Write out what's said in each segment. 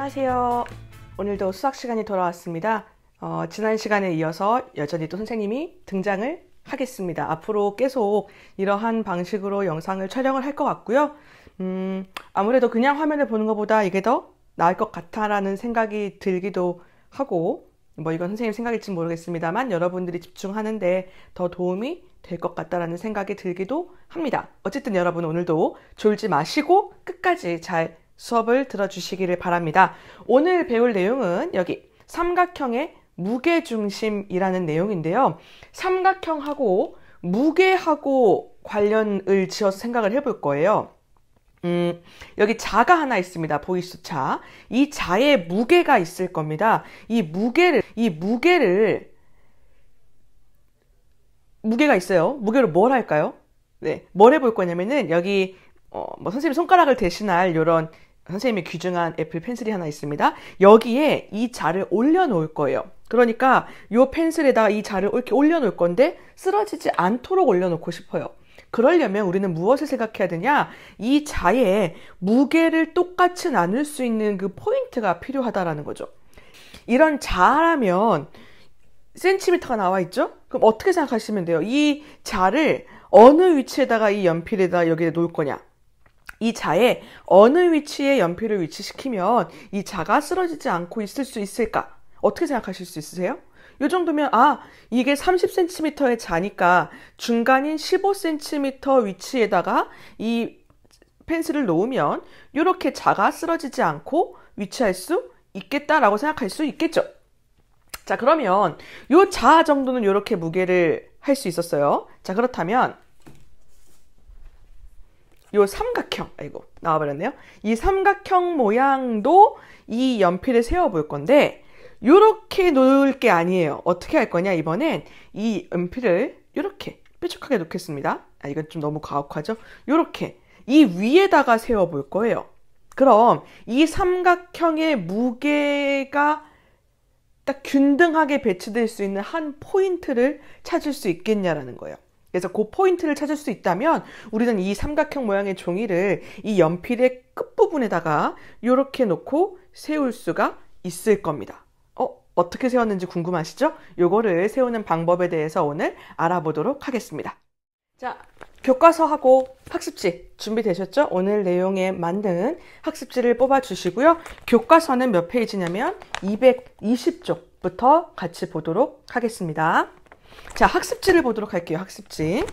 안녕하세요. 오늘도 수학 시간이 돌아왔습니다. 지난 시간에 이어서 여전히 또 선생님이 등장을 하겠습니다. 앞으로 계속 이러한 방식으로 영상을 촬영을 할 것 같고요. 아무래도 그냥 화면을 보는 것보다 이게 더 나을 것 같다라는 생각이 들기도 하고, 이건 선생님 생각일지 모르겠습니다만 여러분들이 집중하는데 더 도움이 될 것 같다라는 생각이 들기도 합니다. 어쨌든 여러분 오늘도 졸지 마시고 끝까지 잘 수업을 들어주시기를 바랍니다. 오늘 배울 내용은 여기 삼각형의 무게중심이라는 내용인데요. 삼각형하고 무게하고 관련을 지어서 생각을 해볼 거예요. 여기 자가 하나 있습니다. 보이시죠? 자. 이 자에 무게가 있을 겁니다. 이 무게가 있어요. 무게로 뭘 할까요? 네. 뭘 해볼 거냐면은 여기 선생님 손가락을 대신할 요런 선생님이 귀중한 애플 펜슬이 하나 있습니다. 여기에 이 자를 올려놓을 거예요. 그러니까 요 펜슬에다가 이 자를 이렇게 올려놓을 건데 쓰러지지 않도록 올려놓고 싶어요. 그러려면 우리는 무엇을 생각해야 되냐? 이 자에 무게를 똑같이 나눌 수 있는 그 포인트가 필요하다라는 거죠. 이런 자라면 센티미터가 나와 있죠? 그럼 어떻게 생각하시면 돼요? 이 자를 어느 위치에다가 이 연필에다가 여기에 놓을 거냐? 이 자에 어느 위치에 연필을 위치시키면 이 자가 쓰러지지 않고 있을 수 있을까? 어떻게 생각하실 수 있으세요? 이 정도면 이게 30cm의 자니까 중간인 15cm 위치에다가 이 펜슬을 놓으면 이렇게 자가 쓰러지지 않고 위치할 수 있겠다라고 생각할 수 있겠죠. 자, 그러면 이 자 정도는 이렇게 무게를 할 수 있었어요. 자, 그렇다면 요 삼각형, 나와버렸네요. 이 삼각형 모양도 이 연필을 세워볼 건데 요렇게 놓을 게 아니에요. 어떻게 할 거냐? 이번엔 이 연필을 요렇게 뾰족하게 놓겠습니다. 이건 좀 너무 가혹하죠? 요렇게 이 위에다가 세워볼 거예요. 그럼 이 삼각형의 무게가 딱 균등하게 배치될 수 있는 한 포인트를 찾을 수 있겠냐라는 거예요. 그래서 그 포인트를 찾을 수 있다면 우리는 이 삼각형 모양의 종이를 이 연필의 끝부분에다가 이렇게 놓고 세울 수가 있을 겁니다. 어떻게 세웠는지 궁금하시죠? 요거를 세우는 방법에 대해서 오늘 알아보도록 하겠습니다. 자, 교과서하고 학습지 준비되셨죠? 오늘 내용에 맞는 학습지를 뽑아주시고요. 교과서는 몇 페이지냐면 220쪽부터 같이 보도록 하겠습니다. 자, 학습지를 보도록 할게요. 학습지.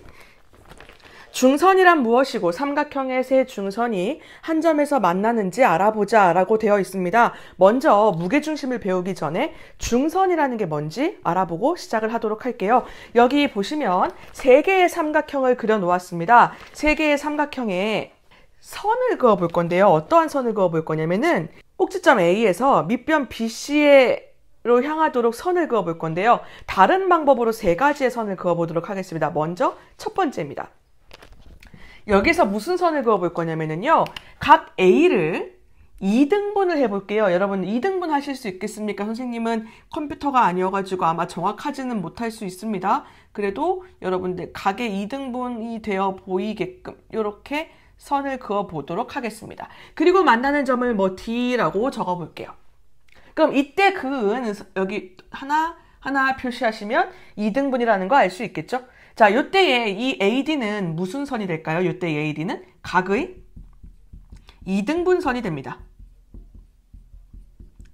중선이란 무엇이고 삼각형의 세 중선이 한 점에서 만나는지 알아보자 라고 되어 있습니다. 먼저 무게중심을 배우기 전에 중선이라는 게 뭔지 알아보고 시작을 하도록 할게요. 여기 보시면 세 개의 삼각형을 그려 놓았습니다. 세 개의 삼각형에 선을 그어 볼 건데요. 어떠한 선을 그어 볼 거냐면은 꼭지점 A에서 밑변 BC로 향하도록 선을 그어 볼 건데요. 다른 방법으로 세 가지의 선을 그어 보도록 하겠습니다. 먼저 첫 번째입니다. 여기서 무슨 선을 그어 볼 거냐면요. 각 A를 2등분을 해볼게요. 여러분 2등분 하실 수 있겠습니까? 선생님은 컴퓨터가 아니어가지고 아마 정확하지는 못할 수 있습니다. 그래도 여러분들 각의 2등분이 되어 보이게끔 이렇게 선을 그어 보도록 하겠습니다. 그리고 만나는 점을 D라고 적어 볼게요. 그럼 이때 그은 여기 하나 표시하시면 2등분이라는 거 알 수 있겠죠? 자, 요때에 이 AD는 무슨 선이 될까요? 요때 AD는 각의 2등분선이 됩니다.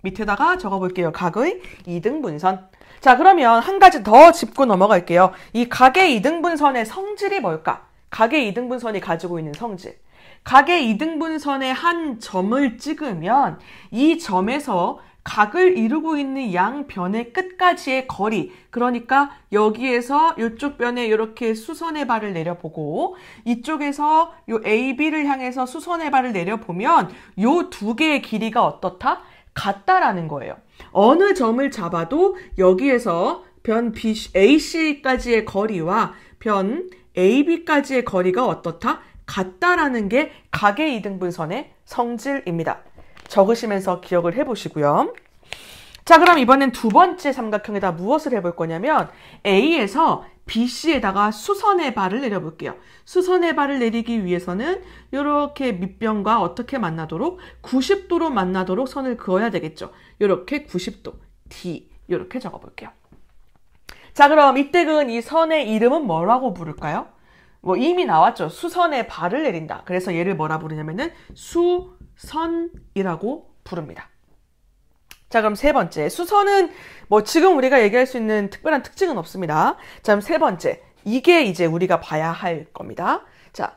밑에다가 적어볼게요. 각의 2등분선. 자, 그러면 한 가지 더 짚고 넘어갈게요. 이 각의 2등분선의 성질이 뭘까? 각의 2등분선이 가지고 있는 성질. 각의 2등분선의 한 점을 찍으면 이 점에서 각을 이루고 있는 양변의 끝까지의 거리, 그러니까 여기에서 이쪽 변에 이렇게 수선의 발을 내려보고 이쪽에서 요 AB를 향해서 수선의 발을 내려보면 요 두 개의 길이가 어떻다? 같다라는 거예요. 어느 점을 잡아도 여기에서 변 AC까지의 거리와 변 AB까지의 거리가 어떻다? 같다라는 게 각의 2등분선의 성질입니다. 적으시면서 기억을 해보시고요. 자, 그럼 이번엔 두 번째 삼각형에다 무엇을 해볼 거냐면 A에서 BC에다가 수선의 발을 내려볼게요. 수선의 발을 내리기 위해서는 이렇게 밑변과 어떻게 만나도록 90도로 만나도록 선을 그어야 되겠죠. 이렇게 90도 D 이렇게 적어볼게요. 자, 그럼 이때 그은 이 선의 이름은 뭐라고 부를까요? 뭐 이미 나왔죠. 수선의 발을 내린다. 그래서 얘를 뭐라 부르냐면은 수선이라고 부릅니다. 자, 그럼 세 번째. 수선은 뭐 지금 우리가 얘기할 수 있는 특별한 특징은 없습니다. 자, 그럼 세 번째. 이게 이제 우리가 봐야 할 겁니다. 자,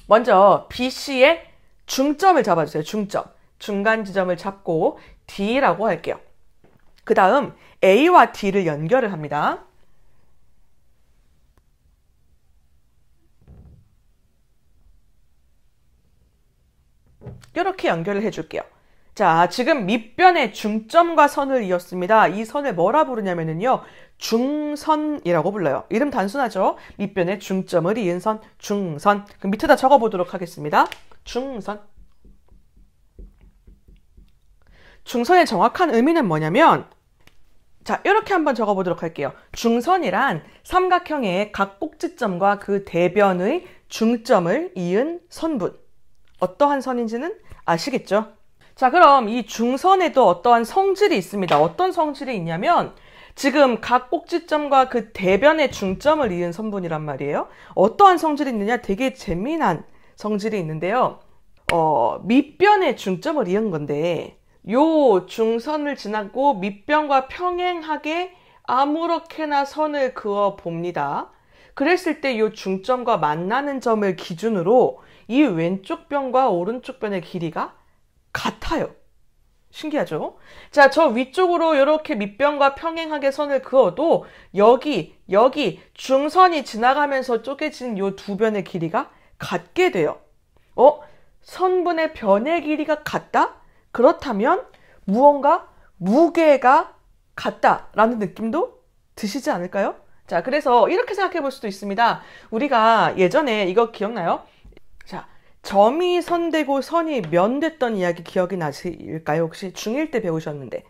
먼저 BC의 중점을 잡아주세요. 중점. 중간 지점을 잡고 D라고 할게요. 그 다음 A와 D를 연결을 합니다. 이렇게 연결을 해줄게요. 자, 지금 밑변의 중점과 선을 이었습니다. 이 선을 뭐라 부르냐면요. 중선이라고 불러요. 이름 단순하죠? 밑변의 중점을 이은 선, 중선. 그럼 밑에다 적어보도록 하겠습니다. 중선. 중선의 정확한 의미는 뭐냐면, 자, 이렇게 한번 적어보도록 할게요. 중선이란 삼각형의 각 꼭지점과 그 대변의 중점을 이은 선분. 어떠한 선인지는 아시겠죠? 자, 그럼 이 중선에도 어떠한 성질이 있습니다. 어떤 성질이 있냐면 지금 각 꼭지점과 그 대변의 중점을 이은 선분이란 말이에요. 어떠한 성질이 있느냐? 되게 재미난 성질이 있는데요. 밑변의 중점을 이은 건데 요 중선을 지나고 밑변과 평행하게 아무렇게나 선을 그어 봅니다. 그랬을 때 요 중점과 만나는 점을 기준으로 이 왼쪽 변과 오른쪽 변의 길이가 같아요. 신기하죠? 자, 저 위쪽으로 이렇게 밑변과 평행하게 선을 그어도 여기 중선이 지나가면서 쪼개진 요 두 변의 길이가 같게 돼요. 선분의 변의 길이가 같다? 그렇다면 무언가 무게가 같다라는 느낌도 드시지 않을까요? 자, 그래서 이렇게 생각해 볼 수도 있습니다. 우리가 예전에 이거 기억나요? 자, 점이 선되고 선이 면됐던 이야기 기억이 나실까요? 혹시 중1 때 배우셨는데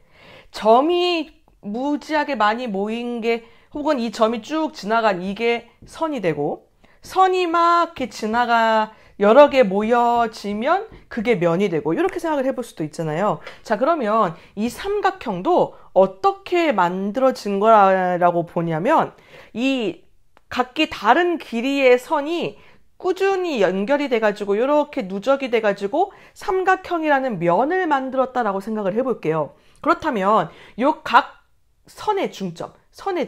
점이 무지하게 많이 모인 게 혹은 이 점이 쭉 지나간 이게 선이 되고 선이 막 이렇게 지나가 여러 개 모여지면 그게 면이 되고 이렇게 생각을 해볼 수도 있잖아요. 자, 그러면 이 삼각형도 어떻게 만들어진 거라고 보냐면 이 각기 다른 길이의 선이 꾸준히 연결이 돼가지고 이렇게 누적이 돼가지고 삼각형이라는 면을 만들었다라고 생각을 해볼게요. 그렇다면 요 각 선의 중점, 선의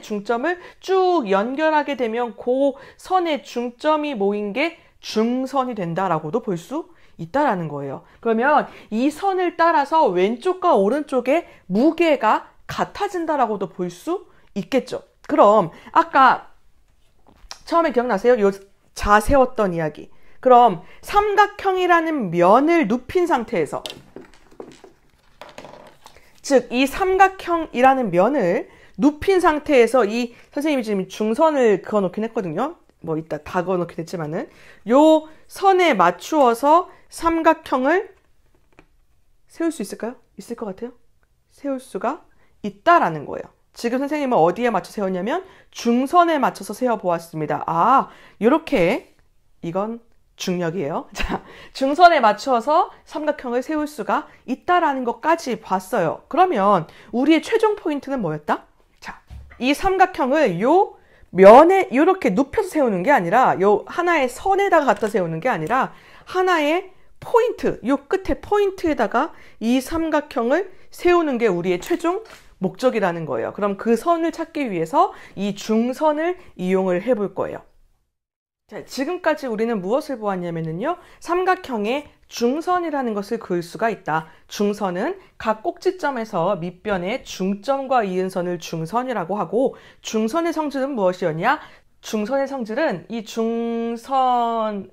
중점을 쭉 연결하게 되면 그 선의 중점이 모인 게 중선이 된다라고도 볼 수 있다라는 거예요. 그러면 이 선을 따라서 왼쪽과 오른쪽의 무게가 같아진다라고도 볼 수 있겠죠. 그럼 아까 처음에 기억나세요? 요 자 세웠던 이야기. 그럼 삼각형이라는 면을 눕힌 상태에서 즉 이 삼각형이라는 면을 눕힌 상태에서 이 선생님이 지금 중선을 그어 놓긴 했거든요. 뭐 이따 다 그어 놓긴 했지만은 요 선에 맞추어서 삼각형을 세울 수 있을까요? 있을 것 같아요? 세울 수가 있다라는 거예요. 지금 선생님은 어디에 맞춰 세웠냐면 중선에 맞춰서 세워보았습니다. 아, 요렇게 이건 중력이에요. 자, 중선에 맞춰서 삼각형을 세울 수가 있다라는 것까지 봤어요. 그러면 우리의 최종 포인트는 뭐였다? 자, 이 삼각형을 요 면에 이렇게 눕혀서 세우는 게 아니라 요 하나의 선에다가 갖다 세우는 게 아니라 하나의 포인트, 요 끝에 포인트에다가 이 삼각형을 세우는 게 우리의 최종 목적이라는 거예요. 그럼 그 선을 찾기 위해서 이 중선을 이용을 해볼 거예요. 자, 지금까지 우리는 무엇을 보았냐면요. 삼각형의 중선이라는 것을 그을 수가 있다. 중선은 각 꼭지점에서 밑변의 중점과 이은 선을 중선이라고 하고 중선의 성질은 무엇이었냐? 중선의 성질은 이 중선으로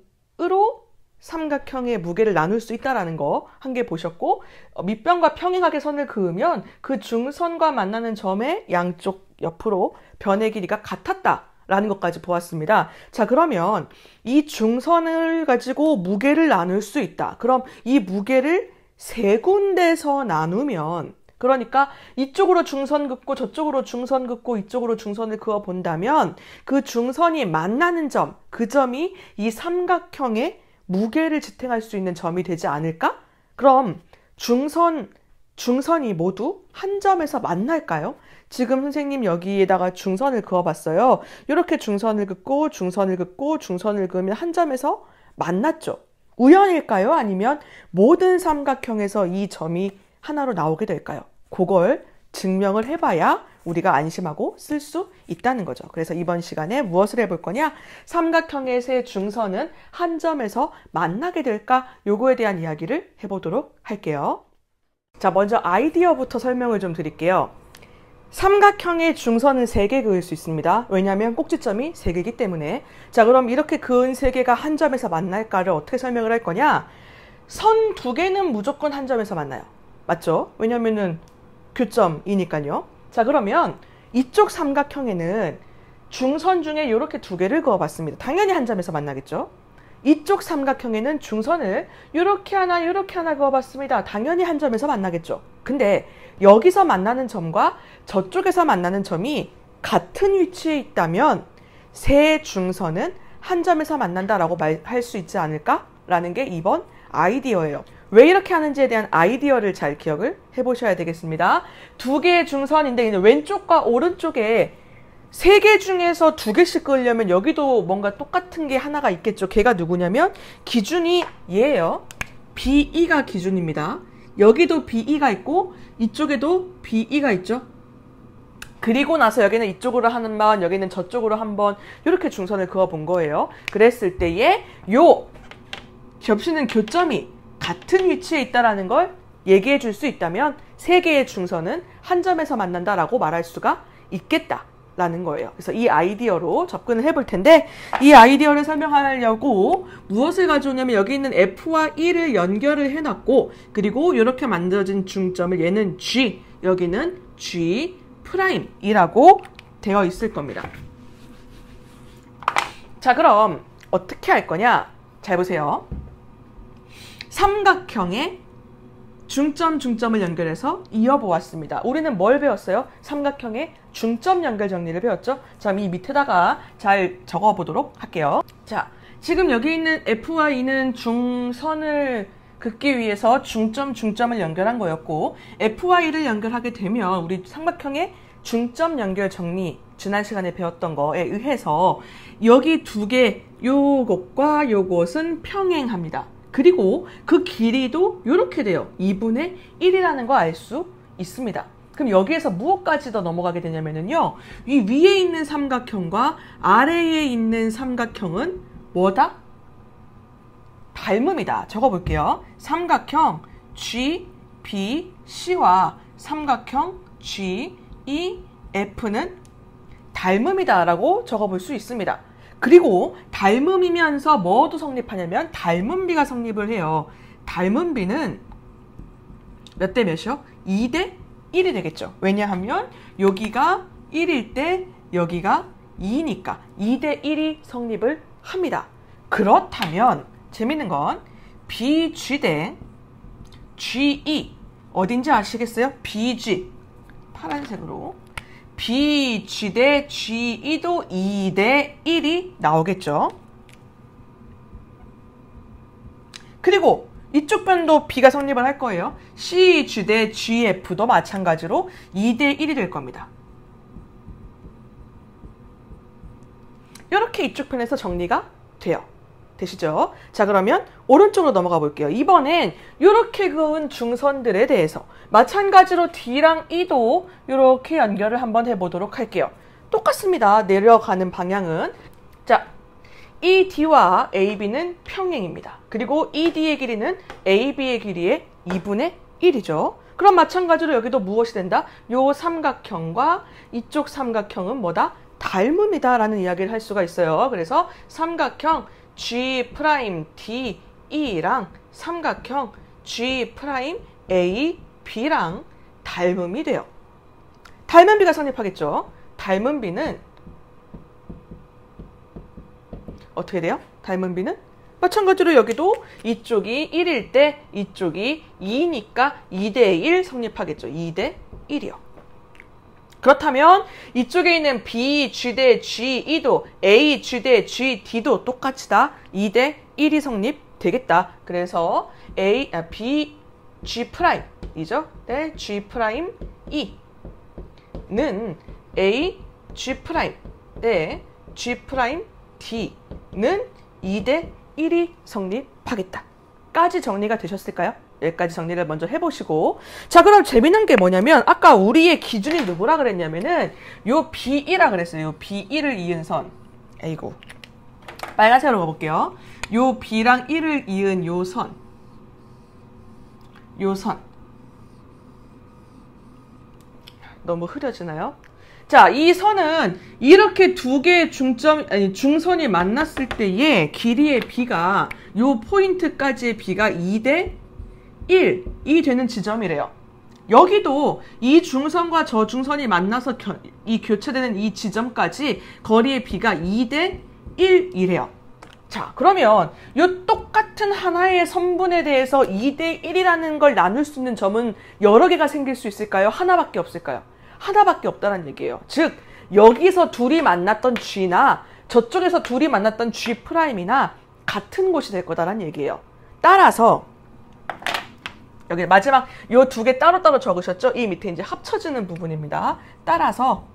삼각형의 무게를 나눌 수 있다는 거 한 개 보셨고 밑변과 평행하게 선을 그으면 그 중선과 만나는 점의 양쪽 옆으로 변의 길이가 같았다라는 것까지 보았습니다. 자, 그러면 이 중선을 가지고 무게를 나눌 수 있다. 그럼 이 무게를 세 군데서 나누면, 그러니까 이쪽으로 중선 긋고 저쪽으로 중선 긋고 이쪽으로 중선을 그어 본다면 그 중선이 만나는 점, 그 점이 이 삼각형의 무게를 지탱할 수 있는 점이 되지 않을까? 그럼 중선이 모두 한 점에서 만날까요? 지금 선생님 여기에다가 중선을 그어봤어요. 이렇게 중선을 긋고 중선을 긋고 중선을 그으면 한 점에서 만났죠. 우연일까요? 아니면 모든 삼각형에서 이 점이 하나로 나오게 될까요? 그걸 증명을 해봐야 우리가 안심하고 쓸 수 있다는 거죠. 그래서 이번 시간에 무엇을 해볼 거냐? 삼각형의 세 중선은 한 점에서 만나게 될까? 요거에 대한 이야기를 해보도록 할게요. 자, 먼저 아이디어부터 설명을 좀 드릴게요. 삼각형의 중선은 3개 그을 수 있습니다. 왜냐하면 꼭지점이 3개이기 때문에. 자, 그럼 이렇게 그은 3개가 한 점에서 만날까를 어떻게 설명을 할 거냐? 선 2개는 무조건 한 점에서 만나요. 맞죠? 왜냐면은 교점이니까요. 자, 그러면 이쪽 삼각형에는 중선 중에 이렇게 2개를 그어봤습니다. 당연히 한 점에서 만나겠죠? 이쪽 삼각형에는 중선을 이렇게 하나 그어봤습니다. 당연히 한 점에서 만나겠죠? 근데 여기서 만나는 점과 저쪽에서 만나는 점이 같은 위치에 있다면 세 중선은 한 점에서 만난다라고 말할 수 있지 않을까라는 게 이번 아이디어예요. 왜 이렇게 하는지에 대한 아이디어를 잘 기억을 해보셔야 되겠습니다. 2개의 중선인데 왼쪽과 오른쪽에 3개 중에서 2개씩 그으려면 여기도 뭔가 똑같은 게 하나가 있겠죠. 걔가 누구냐면 기준이 얘예요. BE가 기준입니다. 여기도 BE가 있고 이쪽에도 BE가 있죠. 그리고 나서 여기는 이쪽으로 한 번, 여기는 저쪽으로 한 번 이렇게 중선을 그어 본 거예요. 그랬을 때에 요 겹치는 교점이 같은 위치에 있다는 걸 얘기해 줄 수 있다면 3개의 중선은 한 점에서 만난다라고 말할 수가 있겠다라는 거예요. 그래서 이 아이디어로 접근을 해볼 텐데 이 아이디어를 설명하려고 무엇을 가져오냐면 여기 있는 F와 E를 연결을 해놨고 그리고 이렇게 만들어진 중점을 얘는 G, 여기는 G 프라임이라고 되어 있을 겁니다. 자, 그럼 어떻게 할 거냐? 잘 보세요. 삼각형의 중점을 연결해서 이어보았습니다. 우리는 뭘 배웠어요? 삼각형의 중점 연결 정리를 배웠죠? 자, 이 밑에다가 잘 적어보도록 할게요. 자, 지금 여기 있는 F와 E는 중선을 긋기 위해서 중점을 연결한 거였고 F와 E를 연결하게 되면 우리 삼각형의 중점 연결 정리 지난 시간에 배웠던 거에 의해서 여기 2개 요것과 요것은 평행합니다. 그리고 그 길이도 이렇게 돼요. 2분의 1이라는 거 알 수 있습니다. 그럼 여기에서 무엇까지 더 넘어가게 되냐면요. 이 위에 있는 삼각형과 아래에 있는 삼각형은 뭐다? 닮음이다. 적어볼게요. 삼각형 GBC와 삼각형 GEF는 닮음이다 라고 적어볼 수 있습니다. 그리고 닮음이면서 뭐도 성립하냐면 닮음비가 성립을 해요. 닮음비는 몇 대 몇이요? 2대 1이 되겠죠. 왜냐하면 여기가 1일 때 여기가 2니까 2대 1이 성립을 합니다. 그렇다면 재밌는 건 BG 대 GE 어딘지 아시겠어요? BG 파란색으로 BG 대 GE도 2대 1이 나오겠죠. 그리고 이쪽 변도 B가 성립을 할 거예요. CG 대 GF도 마찬가지로 2대 1이 될 겁니다. 이렇게 이쪽 편에서 정리가 돼요. 되시죠? 자, 그러면 오른쪽으로 넘어가 볼게요. 이번엔 이렇게 그은 중선들에 대해서 마찬가지로 D랑 E도 이렇게 연결을 한번 해보도록 할게요. 똑같습니다. 내려가는 방향은. 자, ED와 AB는 평행입니다. 그리고 ED의 길이는 AB의 길이의 2분의 1이죠. 그럼 마찬가지로 여기도 무엇이 된다? 요 삼각형과 이쪽 삼각형은 뭐다? 닮음이다 라는 이야기를 할 수가 있어요. 그래서 삼각형 G'D'E랑 삼각형 G'AB랑 닮음이 돼요. 닮음비가 성립하겠죠. 닮음비는 어떻게 돼요? 닮음비는 마찬가지로 여기도 이쪽이 1일 때 이쪽이 2니까 2대1 성립하겠죠. 2대1이요. 그렇다면 이쪽에 있는 B, G 대 G2도 A, G 대 GD도 똑같이 다 2대1이 성립되겠다. 그래서 B, G'이죠. 네, G'E는 A, G' 네, G'D는 2대1이 성립하겠다. 까지 정리가 되셨을까요? 여기까지 정리를 먼저 해보시고, 자, 그럼 재미난 게 뭐냐면 아까 우리의 기준이 누구라 그랬냐면은 요 B1라 그랬어요. 요 B1을 이은 선. 아이고, 빨간색으로 가볼게요. 요 B랑 1을 이은 요 선. 너무 흐려지나요? 자, 이 선은 이렇게 두 개의 중선이 만났을 때의 길이의 B가 요 포인트까지의 B가 2대 1이 되는 지점이래요. 여기도 이 중선과 저 중선이 만나서 교차되는 이 지점까지 거리의 B가 2대 1이래요. 자, 그러면 이 똑같은 하나의 선분에 대해서 2대 1이라는 걸 나눌 수 있는 점은 여러 개가 생길 수 있을까요? 하나밖에 없을까요? 하나밖에 없다는 얘기예요. 즉, 여기서 둘이 만났던 G나 저쪽에서 둘이 만났던 G'이나 같은 곳이 될 거다라는 얘기예요. 따라서 여기 마지막 요 두 개 따로따로 적으셨죠? 이 밑에 이제 합쳐지는 부분입니다. 따라서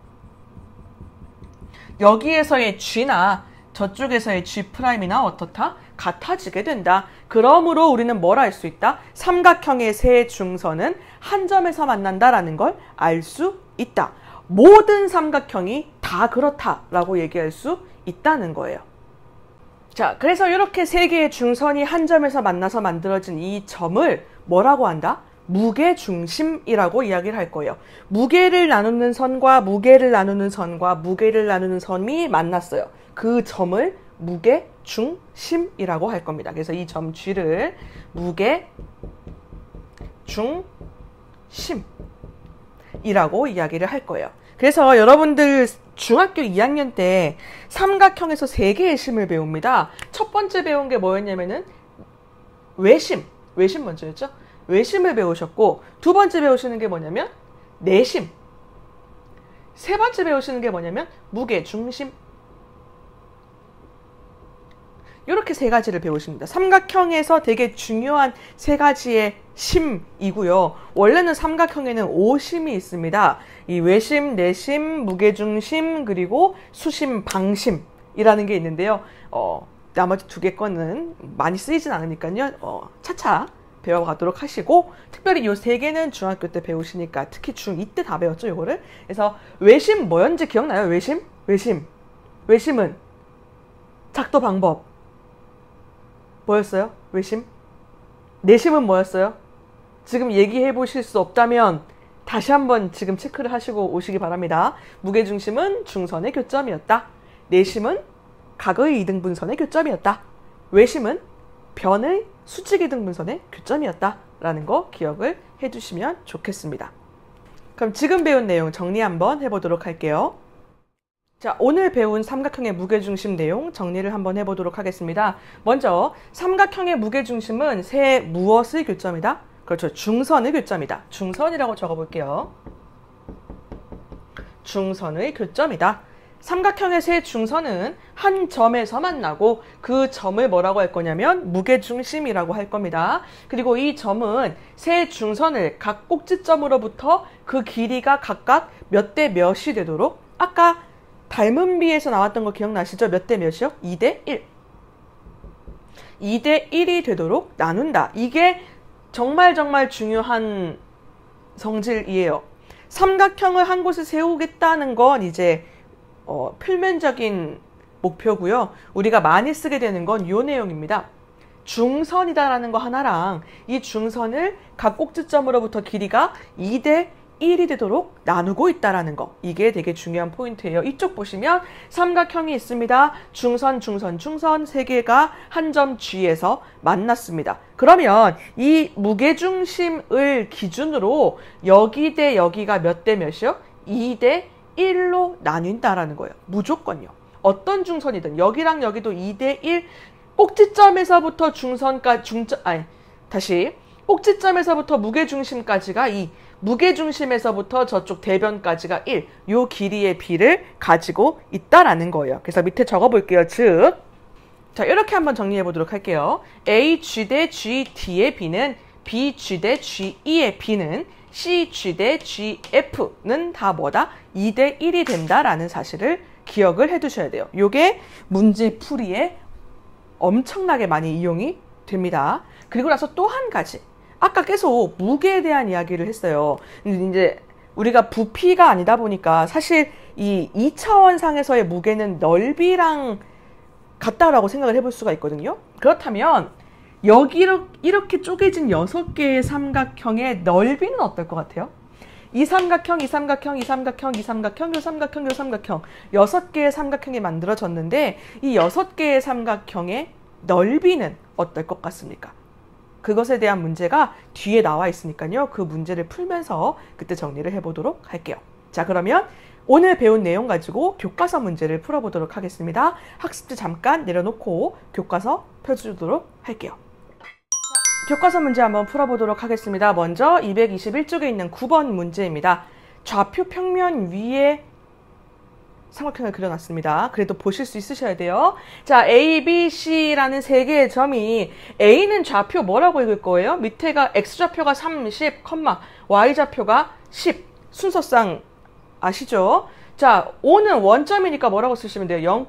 여기에서의 G나 저쪽에서의 G'이나 어떻다? 같아지게 된다. 그러므로 우리는 뭘 알 수 있다? 삼각형의 세 중선은 한 점에서 만난다라는 걸 알 수 있다. 모든 삼각형이 다 그렇다라고 얘기할 수 있다는 거예요. 자, 그래서 이렇게 세 개의 중선이 한 점에서 만나서 만들어진 이 점을 뭐라고 한다? 무게중심이라고 이야기를 할 거예요. 무게를 나누는 선과 무게를 나누는 선과 무게를 나누는 선이 만났어요. 그 점을 무게중심이라고 할 겁니다. 그래서 이 점 G를 무게중심이라고 이야기를 할 거예요. 그래서 여러분들 중학교 2학년 때 삼각형에서 3개의 심을 배웁니다. 첫 번째 배운 게 뭐였냐면은 외심 먼저였죠. 외심을 배우셨고, 두 번째 배우시는 게 뭐냐면 내심, 세 번째 배우시는 게 뭐냐면 무게중심. 이렇게 세 가지를 배우십니다. 삼각형에서 되게 중요한 세 가지의 심이고요. 원래는 삼각형에는 5심이 있습니다. 이 외심, 내심, 무게중심, 그리고 수심, 방심이라는 게 있는데요. 나머지 두 개 거는 많이 쓰이진 않으니까요. 차차 배워가도록 하시고, 특별히 이 세 개는 중학교 때 배우시니까, 특히 중2 때 다 배웠죠, 이거를. 그래서 외심 뭐였는지 기억나요? 외심은 작도 방법 뭐였어요? 외심? 내심은 뭐였어요? 지금 얘기해 보실 수 없다면 다시 한번 지금 체크를 하시고 오시기 바랍니다. 무게중심은 중선의 교점이었다. 내심은 각의 이등분선의 교점이었다. 외심은 변의 수직 이등분선의 교점이었다. 라는 거 기억을 해주시면 좋겠습니다. 그럼 지금 배운 내용 정리 한번 해보도록 할게요. 자, 오늘 배운 삼각형의 무게중심 내용 정리를 한번 해보도록 하겠습니다. 먼저 삼각형의 무게중심은 세 무엇의 교점이다? 그렇죠. 중선의 교점이다. 중선이라고 적어볼게요. 중선의 교점이다. 삼각형의 세 중선은 한 점에서 만나고 그 점을 뭐라고 할 거냐면 무게중심이라고 할 겁니다. 그리고 이 점은 세 중선을 각 꼭지점으로부터 그 길이가 각각 몇 대 몇이 되도록, 아까 닮은 비에서 나왔던 거 기억나시죠? 몇 대 몇이요? 2대 1. 2대 1이 되도록 나눈다. 이게 정말 중요한 성질이에요. 삼각형을 한 곳에 세우겠다는 건 이제 표면적인 목표고요. 우리가 많이 쓰게 되는 건 이 내용입니다. 중선이다라는 거 하나랑 이 중선을 각 꼭지점으로부터 길이가 2대 1이 되도록 나누고 있다라는 거. 이게 되게 중요한 포인트예요. 이쪽 보시면 삼각형이 있습니다. 중선 세 개가 한 점 G에서 만났습니다. 그러면 이 무게중심을 기준으로 여기 대 여기가 몇 대 몇이요? 2대 1로 나뉜다라는 거예요. 무조건요. 어떤 중선이든 여기랑 여기도 2대 1 꼭지점에서부터 꼭지점에서부터 무게중심까지가 2, 무게중심에서부터 저쪽 대변까지가 1, 요 길이의 비를 가지고 있다라는 거예요. 그래서 밑에 적어볼게요. 즉, 자, 이렇게 한번 정리해 보도록 할게요. AG 대 GD의 비는 BG 대 GE의 비는 CG 대 GF는 다 뭐다? 2 대 1이 된다라는 사실을 기억을 해 두셔야 돼요. 요게 문제 풀이에 엄청나게 많이 이용이 됩니다. 그리고 나서 또 한 가지. 아까 계속 무게에 대한 이야기를 했어요. 근데 이제 우리가 부피가 아니다 보니까 사실 이 2차원상에서의 무게는 넓이랑 같다라고 생각을 해볼 수가 있거든요. 그렇다면 여기 이렇게 쪼개진 6개의 삼각형의 넓이는 어떨 것 같아요? 이 삼각형, 이 삼각형, 이 삼각형, 이 삼각형, 이 삼각형, 이 삼각형 6개의 삼각형이 만들어졌는데 이 6개의 삼각형의 넓이는 어떨 것 같습니까? 그것에 대한 문제가 뒤에 나와 있으니까요. 그 문제를 풀면서 그때 정리를 해보도록 할게요. 자, 그러면 오늘 배운 내용 가지고 교과서 문제를 풀어보도록 하겠습니다. 학습지 잠깐 내려놓고 교과서 펴주도록 할게요. 자, 교과서 문제 한번 풀어보도록 하겠습니다. 먼저 221쪽에 있는 9번 문제입니다. 좌표 평면 위에 삼각형을 그려놨습니다. 그래도 보실 수 있으셔야 돼요. 자, A, B, C라는 3개의 점이 A는 좌표 뭐라고 읽을 거예요? 밑에가 X좌표가 30, Y좌표가 10. 순서상 아시죠? 자, O는 원점이니까 뭐라고 쓰시면 돼요? 0,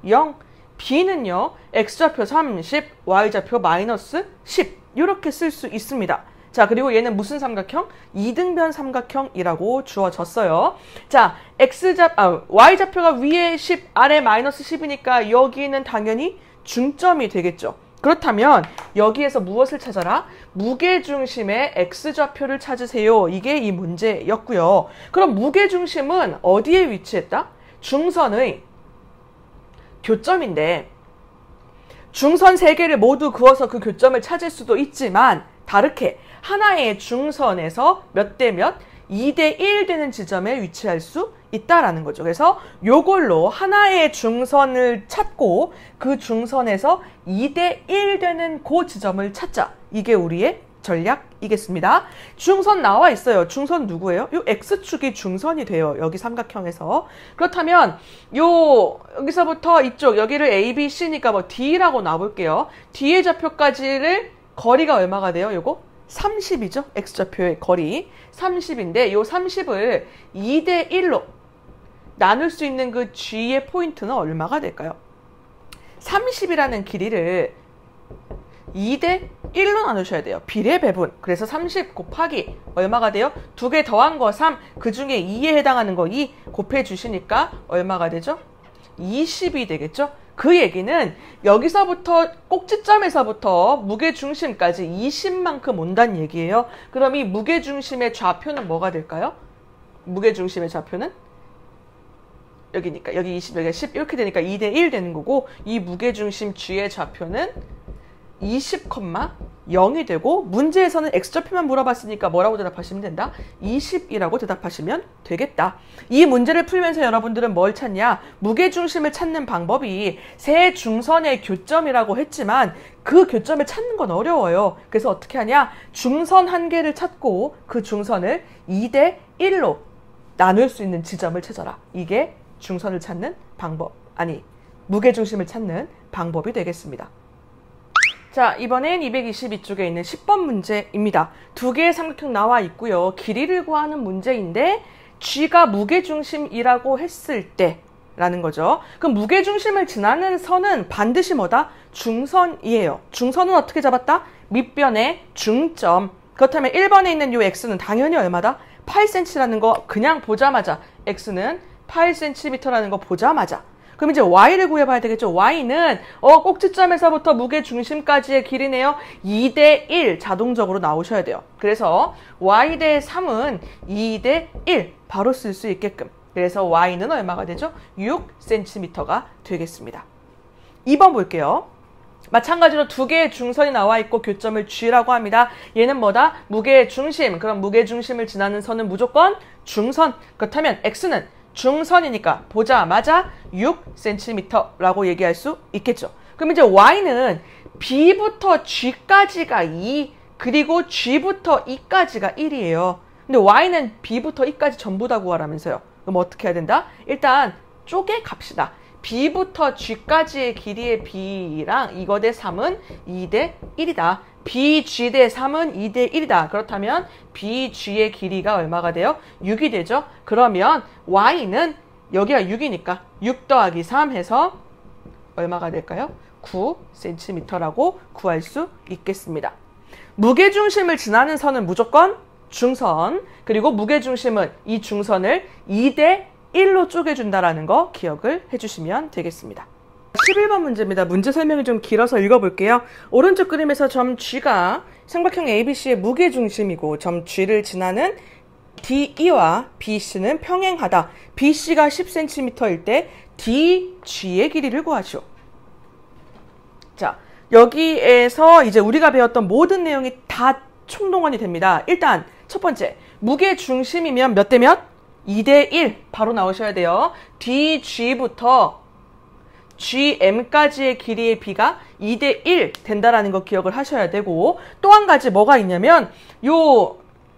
0. B는요, X좌표 30, Y좌표 마이너스 10. 이렇게 쓸 수 있습니다. 자, 그리고 얘는 무슨 삼각형? 이등변 삼각형이라고 주어졌어요. 자, Y좌표가 위에 10, 아래 마이너스 10이니까 여기는 당연히 중점이 되겠죠. 그렇다면 여기에서 무엇을 찾아라? 무게중심의 X좌표를 찾으세요. 이게 이 문제였고요. 그럼 무게중심은 어디에 위치했다? 중선의 교점인데 중선 3개를 모두 그어서 그 교점을 찾을 수도 있지만 다르게 하나의 중선에서 몇 대 몇? 2 대 1 되는 지점에 위치할 수 있다라는 거죠. 그래서 요걸로 하나의 중선을 찾고 그 중선에서 2 대 1 되는 그 지점을 찾자. 이게 우리의 전략이겠습니다. 중선 나와 있어요. 중선 누구예요? 요 X축이 중선이 돼요. 여기 삼각형에서. 그렇다면 여기서부터 이쪽 여기를 A, B, C니까 뭐 D라고 놔볼게요. D의 좌표까지를 거리가 얼마가 돼요? 요거 30이죠? X좌표의 거리 30인데 요 30을 2 대 1로 나눌 수 있는 그 G의 포인트는 얼마가 될까요? 30이라는 길이를 2 대 1로 나누셔야 돼요. 비례 배분. 그래서 30 곱하기 얼마가 돼요? 2개 더한 거 3, 그 중에 2에 해당하는 거 2 곱해 주시니까 얼마가 되죠? 20이 되겠죠? 그 얘기는 여기서부터 꼭지점에서부터 무게중심까지 20만큼 온다는 얘기예요. 그럼 이 무게중심의 좌표는 뭐가 될까요? 무게중심의 좌표는 여기니까 여기 20, 여기 10 이렇게 되니까 2 대 1 되는 거고 이 무게중심 G의 좌표는 20,0이 되고 문제에서는 X좌표만 물어봤으니까 뭐라고 대답하시면 된다? 20이라고 대답하시면 되겠다. 이 문제를 풀면서 여러분들은 뭘 찾냐? 무게중심을 찾는 방법이 세 중선의 교점이라고 했지만 그 교점을 찾는 건 어려워요. 그래서 어떻게 하냐? 중선 한 개를 찾고 그 중선을 2 대 1로 나눌 수 있는 지점을 찾아라. 이게 중선을 찾는 방법, 무게중심을 찾는 방법이 되겠습니다. 자, 이번엔 222쪽에 있는 10번 문제입니다. 2개의 삼각형 나와 있고요. 길이를 구하는 문제인데 G가 무게중심이라고 했을 때 라는 거죠. 그럼 무게중심을 지나는 선은 반드시 뭐다? 중선이에요. 중선은 어떻게 잡았다? 밑변의 중점. 그렇다면 1번에 있는 요 X는 당연히 얼마다? 8cm라는 거 그냥 보자마자 X는 8cm라는 거 보자마자 그럼 이제 Y를 구해봐야 되겠죠. Y는 꼭지점에서부터 무게중심까지의 길이네요. 2 대 1 자동적으로 나오셔야 돼요. 그래서 Y 대 3은 2 대 1 바로 쓸 수 있게끔. 그래서 Y는 얼마가 되죠? 6cm가 되겠습니다. 2번 볼게요. 마찬가지로 2개의 중선이 나와 있고 교점을 G라고 합니다. 얘는 뭐다? 무게중심. 그럼 무게중심을 지나는 선은 무조건 중선. 그렇다면 X는 중선이니까 보자마자 6cm라고 얘기할 수 있겠죠. 그럼 이제 y는 b부터 g까지가 2, 그리고 g부터 e까지가 1이에요. 근데 y는 b부터 e까지 전부 다 구하라면서요. 그럼 어떻게 해야 된다? 일단 쪼개 갑시다. b부터 g까지의 길이의 b랑 이거 대 3은 2 대 1이다. bg 대 3은 2 대 1이다. 그렇다면 bg의 길이가 얼마가 돼요? 6이 되죠. 그러면 y는 여기가 6이니까 6 더하기 3 해서 얼마가 될까요? 9cm라고 구할 수 있겠습니다. 무게중심을 지나는 선은 무조건 중선, 그리고 무게중심은 이 중선을 2 대 1로 쪼개준다라는 거 기억을 해주시면 되겠습니다. 11번 문제입니다. 문제 설명이 좀 길어서 읽어볼게요. 오른쪽 그림에서 점 G가 삼각형 ABC의 무게중심이고 점 G를 지나는 DE와 BC는 평행하다. BC가 10cm일 때 DG의 길이를 구하시오. 자, 여기에서 이제 우리가 배웠던 모든 내용이 다 총동원이 됩니다. 일단 첫 번째, 무게중심이면 몇 대 몇? 2 대 1 바로 나오셔야 돼요. DG부터 GM까지의 길이의 B가 2 대 1 된다라는 거 기억을 하셔야 되고, 또 한 가지 뭐가 있냐면 요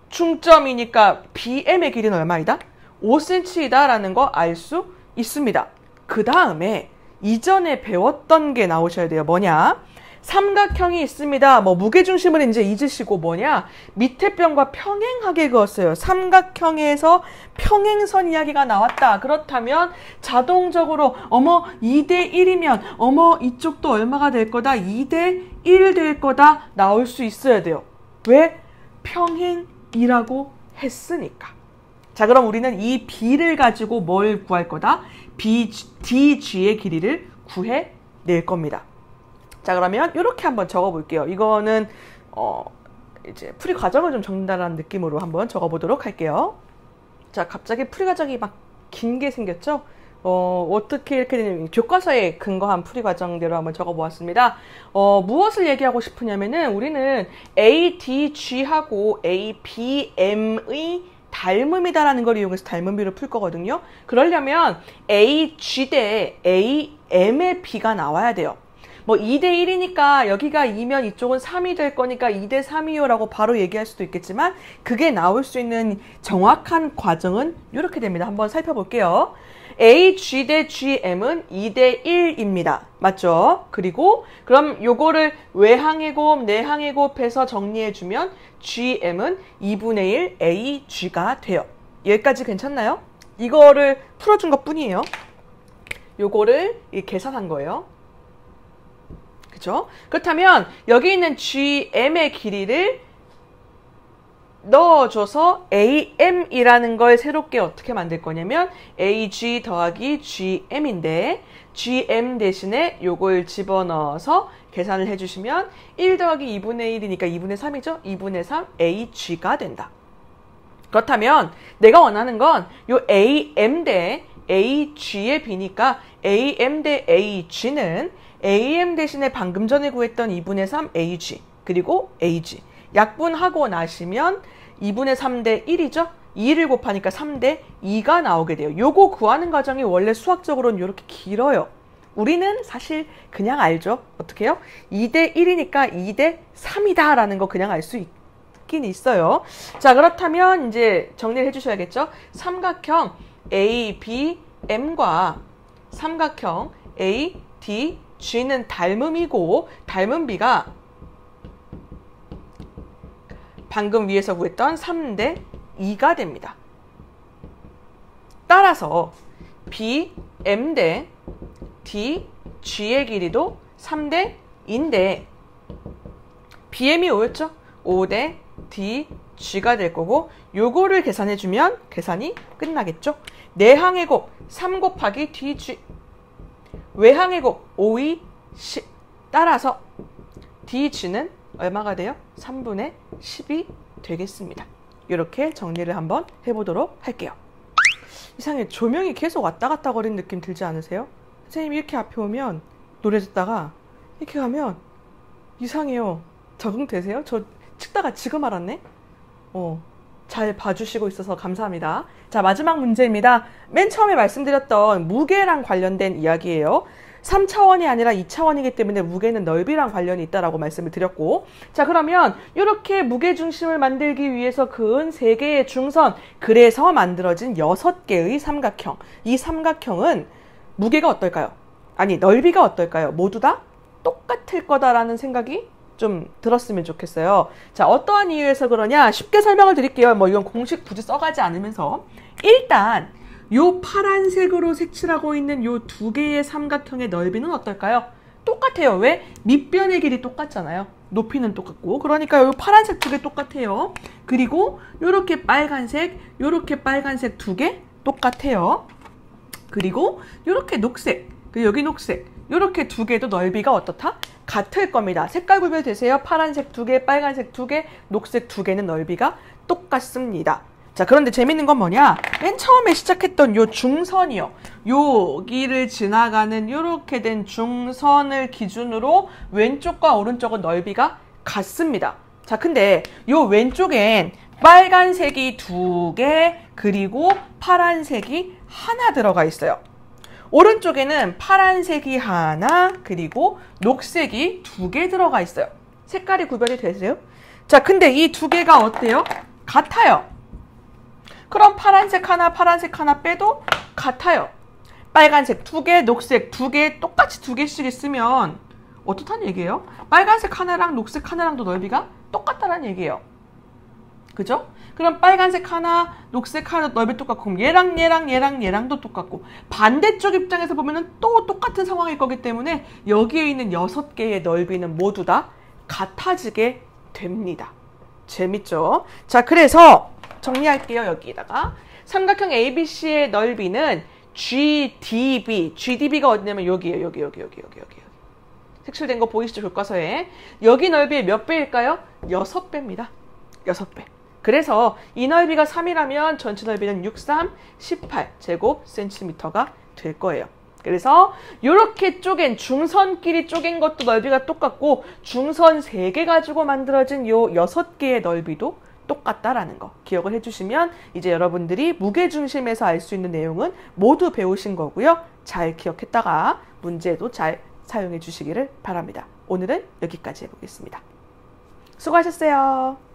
중점이니까 BM의 길이는 얼마이다? 5cm이다 라는 거 알 수 있습니다. 그 다음에 이전에 배웠던 게 나오셔야 돼요. 뭐냐? 삼각형이 있습니다. 뭐 무게중심을 이제 잊으시고 뭐냐? 밑에 변과 평행하게 그었어요. 삼각형에서 평행선 이야기가 나왔다. 그렇다면 자동적으로 어머 2 대 1이면 어머 이쪽도 얼마가 될 거다? 2 대 1 될 거다. 나올 수 있어야 돼요. 왜? 평행이라고 했으니까. 자, 그럼 우리는 이 B를 가지고 뭘 구할 거다? DG의 길이를 구해낼 겁니다. 자, 그러면 이렇게 한번 적어볼게요. 이거는 이제 풀이 과정을 좀 적는다는 느낌으로 한번 적어보도록 할게요. 자, 갑자기 풀이 과정이 막 긴 게 생겼죠? 어떻게 이렇게 되냐면 교과서에 근거한 풀이 과정대로 한번 적어보았습니다. 무엇을 얘기하고 싶으냐면은 우리는 ADG하고 ABM의 닮음이다라는 걸 이용해서 닮음비를 풀 거거든요. 그러려면 AG 대 AM의 B가 나와야 돼요. 뭐 2 대 1이니까 여기가 2면 이쪽은 3이 될 거니까 2 대 3이요 라고 바로 얘기할 수도 있겠지만 그게 나올 수 있는 정확한 과정은 이렇게 됩니다. 한번 살펴볼게요. AG 대 GM은 2 대 1입니다. 맞죠? 그리고 그럼 요거를 외항의 곱, 내항의 곱해서 정리해주면 GM은 2분의 1 AG가 돼요. 여기까지 괜찮나요? 이거를 풀어준 것 뿐이에요. 요거를 계산한 거예요. 그죠? 그렇다면 여기 있는 GM의 길이를 넣어줘서 AM이라는 걸 새롭게 어떻게 만들 거냐면 AG 더하기 GM인데 GM 대신에 요걸 집어넣어서 계산을 해주시면 1 더하기 2분의 1이니까 2분의 3이죠? 2분의 3 AG가 된다. 그렇다면 내가 원하는 건 요 AM 대 AG의 B니까 AM 대 AG는 AM 대신에 방금 전에 구했던 2분의 3 AG 그리고 AG 약분하고 나시면 2분의 3 대 1이죠? 2를 곱하니까 3 대 2가 나오게 돼요. 요거 구하는 과정이 원래 수학적으로는 이렇게 길어요. 우리는 사실 그냥 알죠. 어떻게 해요? 2 대 1이니까 2 대 3이다 라는 거 그냥 알 수 있긴 있어요. 자, 그렇다면 이제 정리를 해주셔야겠죠. 삼각형 ABM과 삼각형 ADG는 닮음이고 닮음비가 방금 위에서 구했던 3 대 2가 됩니다. 따라서 BM 대 DG의 길이도 3 대 2인데 BM이 5였죠? 5 대 DG가 될 거고 요거를 계산해주면 계산이 끝나겠죠? 내항의 곱 3 곱하기 DG 외항의 곱 5, 2, 10 따라서 DG는 얼마가 돼요? 3분의 10이 되겠습니다. 이렇게 정리를 한번 해보도록 할게요. 이상해. 조명이 계속 왔다 갔다 거리는 느낌 들지 않으세요? 선생님이 이렇게 앞에 오면 노래 듣다가 이렇게 가면 이상해요. 적응되세요? 저 찍다가 지금 알았네? 잘 봐주시고 있어서 감사합니다. 자, 마지막 문제입니다. 맨 처음에 말씀드렸던 무게랑 관련된 이야기예요. 3차원이 아니라 2차원이기 때문에 무게는 넓이랑 관련이 있다라고 말씀을 드렸고, 자, 그러면 이렇게 무게중심을 만들기 위해서 그은 3개의 중선, 그래서 만들어진 6개의 삼각형. 이 삼각형은 무게가 어떨까요? 아니, 넓이가 어떨까요? 모두 다 똑같을 거다라는 생각이 좀 들었으면 좋겠어요. 자, 어떠한 이유에서 그러냐? 쉽게 설명을 드릴게요. 뭐 이건 공식 굳이 써가지 않으면서. 일단 요 파란색으로 색칠하고 있는 요 2개의 삼각형의 넓이는 어떨까요? 똑같아요. 왜? 밑변의 길이 똑같잖아요. 높이는 똑같고. 그러니까 요 파란색 2개 똑같아요. 그리고 요렇게 빨간색, 요렇게 빨간색 2개 똑같아요. 그리고 요렇게 녹색, 그리고 여기 녹색, 요렇게 2개도 넓이가 어떻다? 같을 겁니다. 색깔 구별 되세요? 파란색 2개, 빨간색 2개, 녹색 2개는 넓이가 똑같습니다. 자, 그런데 재밌는 건 뭐냐? 맨 처음에 시작했던 요 중선이요. 여기를 지나가는 요렇게 된 중선을 기준으로 왼쪽과 오른쪽은 넓이가 같습니다. 자, 근데 요 왼쪽엔 빨간색이 2개, 그리고 파란색이 하나 들어가 있어요. 오른쪽에는 파란색이 하나, 그리고 녹색이 2개 들어가 있어요. 색깔이 구별이 되세요? 자, 근데 이 2개가 어때요? 같아요. 그럼 파란색 하나 빼도 같아요. 빨간색 2개, 녹색 2개, 똑같이 2개씩 있으면 어떻다는 얘기예요? 빨간색 하나랑 녹색 하나랑도 넓이가 똑같다는 얘기예요. 그죠? 그럼 빨간색 하나, 녹색 하나 넓이 똑같고, 그럼 얘랑도 똑같고, 반대쪽 입장에서 보면은 또 똑같은 상황일 거기 때문에 여기에 있는 6개의 넓이는 모두 다 같아지게 됩니다. 재밌죠? 자, 그래서 정리할게요. 여기다가 삼각형 ABC의 넓이는 GDB. GDB가 어디냐면 여기에요. 여기. 색칠된 거 보이시죠? 교과서에. 여기 넓이의 몇 배일까요? 6배입니다. 6배. 그래서 이 넓이가 3이라면 전체 넓이는 6, 3, 18 제곱센티미터가 될 거예요. 그래서 이렇게 쪼갠 중선끼리 쪼갠 것도 넓이가 똑같고, 중선 3개 가지고 만들어진 요 6개의 넓이도 똑같다라는 거 기억을 해주시면 이제 여러분들이 무게중심에서 알 수 있는 내용은 모두 배우신 거고요. 잘 기억했다가 문제도 잘 사용해 주시기를 바랍니다. 오늘은 여기까지 해보겠습니다. 수고하셨어요.